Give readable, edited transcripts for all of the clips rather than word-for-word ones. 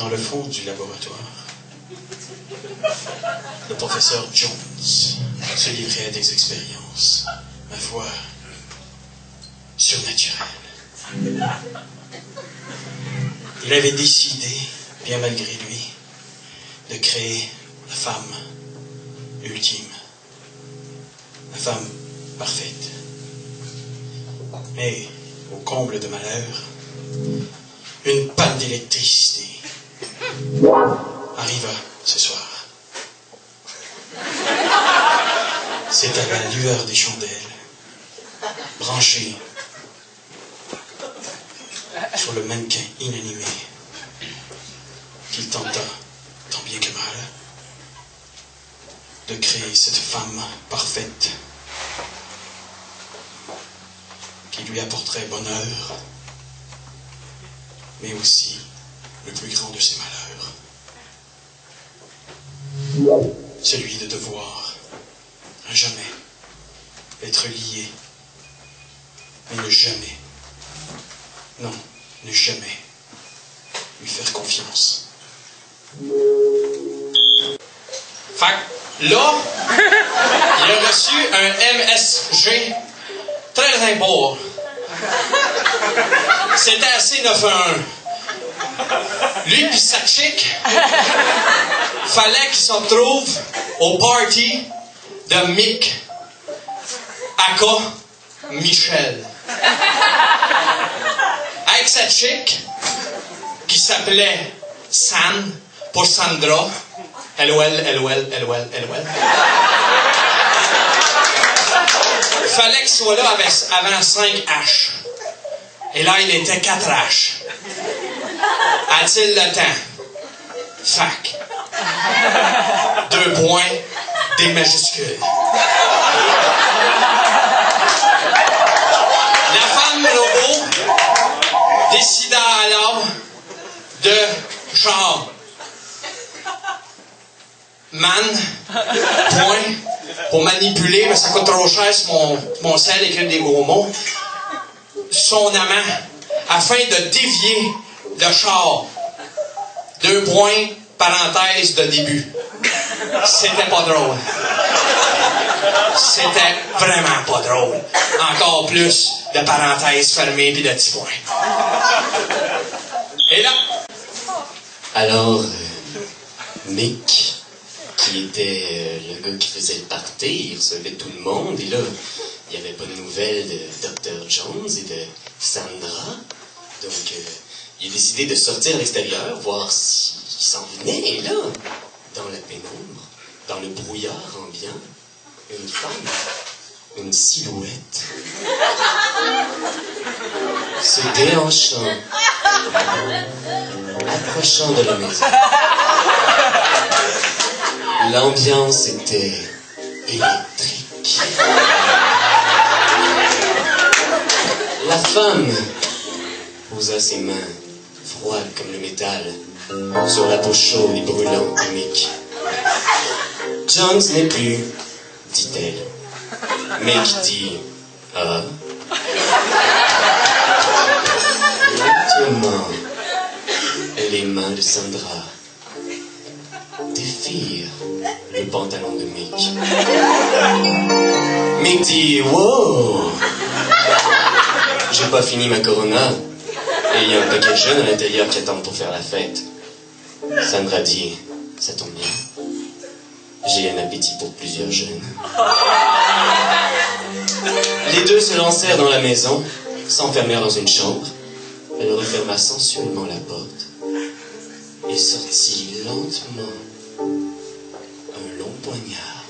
Dans le fond du laboratoire, le professeur Jones se livrait à des expériences, ma foi, surnaturelles. Il avait décidé, bien malgré lui, de créer la femme ultime, la femme parfaite. Mais, au comble de malheur, une panne d'électricité arriva ce soir. C'est à la lueur des chandelles, branchée sur le mannequin inanimé, qu'il tenta, tant bien que mal, de créer cette femme parfaite qui lui apporterait bonheur, mais aussi le plus grand de ses malheurs, celui de devoir à jamais être lié, mais ne jamais, non, ne jamais lui faire confiance. Fait que là, il a reçu un MSG très important. C'était assez 9-1. Lui pis sa chick, fallait qu'il se retrouve au party de Mick, aka Michel. Avec sa chick, qui s'appelait San, pour Sandra. LOL. Fallait qu'il soit là avant 5 H. Et là, il était 4 H. A-t-il le temps? Fac. 2 points, des majuscules. La femme robot décida alors de genre point, pour manipuler, mais ça coûte trop cher sur mon sel écrire des gros mots, son amant, afin de dévier le char. 2 points, parenthèse de début. C'était pas drôle. C'était vraiment pas drôle. Encore plus de parenthèses fermées puis de petits points. Et là... Alors, Mick, qui était le gars qui faisait le party, il recevait tout le monde, et là, il n'y avait pas de nouvelles de Dr. Jones et de Sandra. Donc, il a décidé de sortir à l'extérieur, voir s'il s'en venait, et là, dans la pénombre, dans le brouillard ambiant, une femme, une silhouette, se déhanchant, approchant de la maison. L'ambiance était électrique. La femme posa ses mains, froides comme le métal, sur la peau chaude et brûlante de Mick. Jones n'est plus, dit-elle. Mick dit, ah. Lentement, les mains de Sandra défirent le pantalon de Mick. Mick dit, wow! J'ai pas fini ma Corona, et il y a un paquet de jeunes à l'intérieur qui attendent pour faire la fête. Sandra dit, ça tombe bien. J'ai un appétit pour plusieurs jeunes. Les deux se lancèrent dans la maison, s'enfermèrent dans une chambre. Elle referma sensuellement la porte et sortit lentement un long poignard.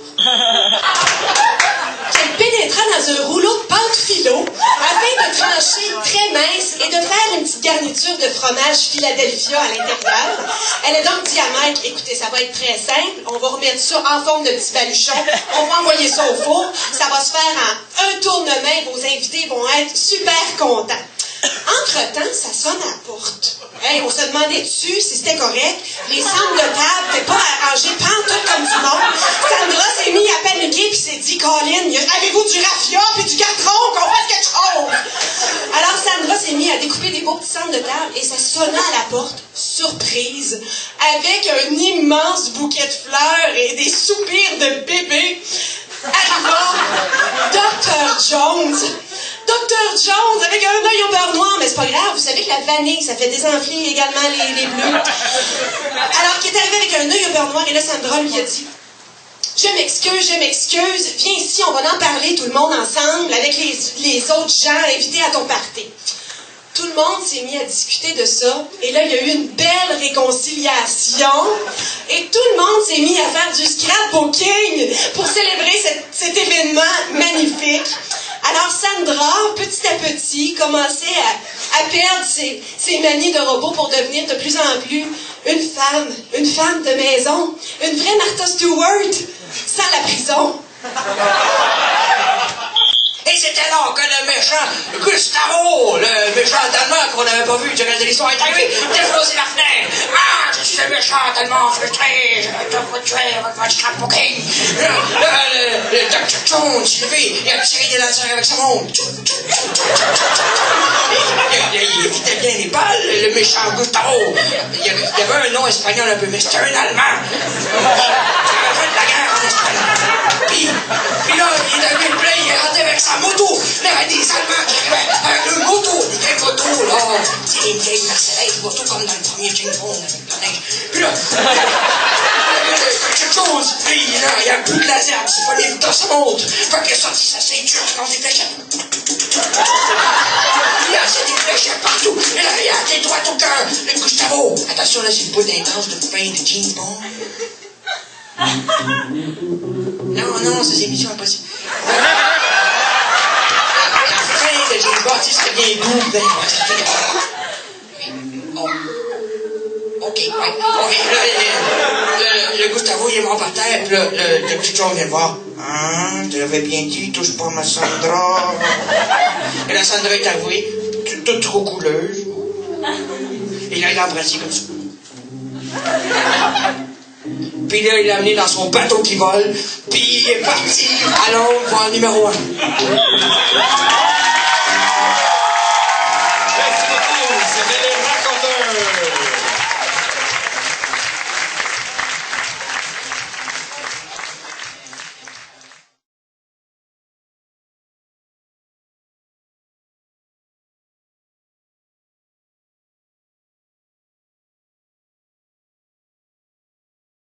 Elle pénétra dans un rouleau de pâte philo afin de trancher très mince et de faire une petite garniture de fromage Philadelphia à l'intérieur. Elle est donc dit à Mike, écoutez, ça va être très simple, on va remettre ça en forme de petits baluchons, on va envoyer ça au four, ça va se faire en un tournement, vos invités vont être super contents. Entre-temps, ça sonne à la porte. Hey, on se demandait dessus si c'était correct. Les centres de table n'étaient pas arrangés pantoute comme du monde. Sandra s'est mise à paniquer puis s'est dit, Colin, avez-vous du raffia puis du gatron qu'on fasse quelque chose? Alors Sandra s'est mise à découper des beaux petits centres de table et ça sonna à la porte. surprise avec un immense bouquet de fleurs et des soupirs de bébé. Arriva Dr. Jones. Dr. Jones avec un œil au beurre noir, mais c'est pas grave, vous savez que la vanille, ça fait désenfler également les bleus. Alors qu'il est arrivé avec un œil au beurre noir, et là, Sandra lui a dit: je m'excuse, viens ici, on va en parler tout le monde ensemble avec les autres gens invités à ton party. Tout le monde s'est mis à discuter de ça, et là, il y a eu une belle réconciliation, et tout le monde s'est mis à faire du scrapbooking pour célébrer cet événement magnifique. Alors Sandra, petit à petit, commençait à perdre ses manies de robot pour devenir de plus en plus une femme de maison, une vraie Martha Stewart, sans la prison. Et c'était là que le méchant Gustavo, le méchant allemand qu'on n'avait pas vu durant l'histoire, est arrivé, défoncer la fenêtre. Ah, je suis le méchant tellement frustré, je vais te tuer avec votre scrapbooking. Le Dr. Jones s'est levé, il a tiré des lanceurs avec sa montre. Il évitait bien les balles, le méchant Gustavo. Il y avait un nom espagnol un peu, mais c'était un Allemand. Il avait fait de la guerre en Espagne. Puis là, il avait le play, il est rentré avec sa moto. Là, il y avait des Allemands qui arrivaient avec une moto, des vieilles motos, là. C'est une vieille Mercedes moto comme dans le premier James Bond avec la neige. Puis là, quelque chose, puis là, il y a un bout de laser, c'est pas les dans sa montre. Fait qu'il a sorti sa ceinture dans des fléchettes. Il a des fléchettes partout. Et là, il a des droites au cœur. Le Gustavo. Attention, là, c'est le bout d'intense de fin de James Bond. Non, c'est Mission Impossible. La fin de James Bond, c'est bien doux. OK, ouais. Le Gustavo, il est mort par terre, puis le petit John vient le voir. Hein, tu l'avais bien dit, touche pas ma Sandra. Et la Sandra est avouée, toute trop couleuse. Et là, il l'a embrassé comme ça. Puis là, il l'a amené dans son bateau qui vole, puis il est parti à Londres voir le numéro 1.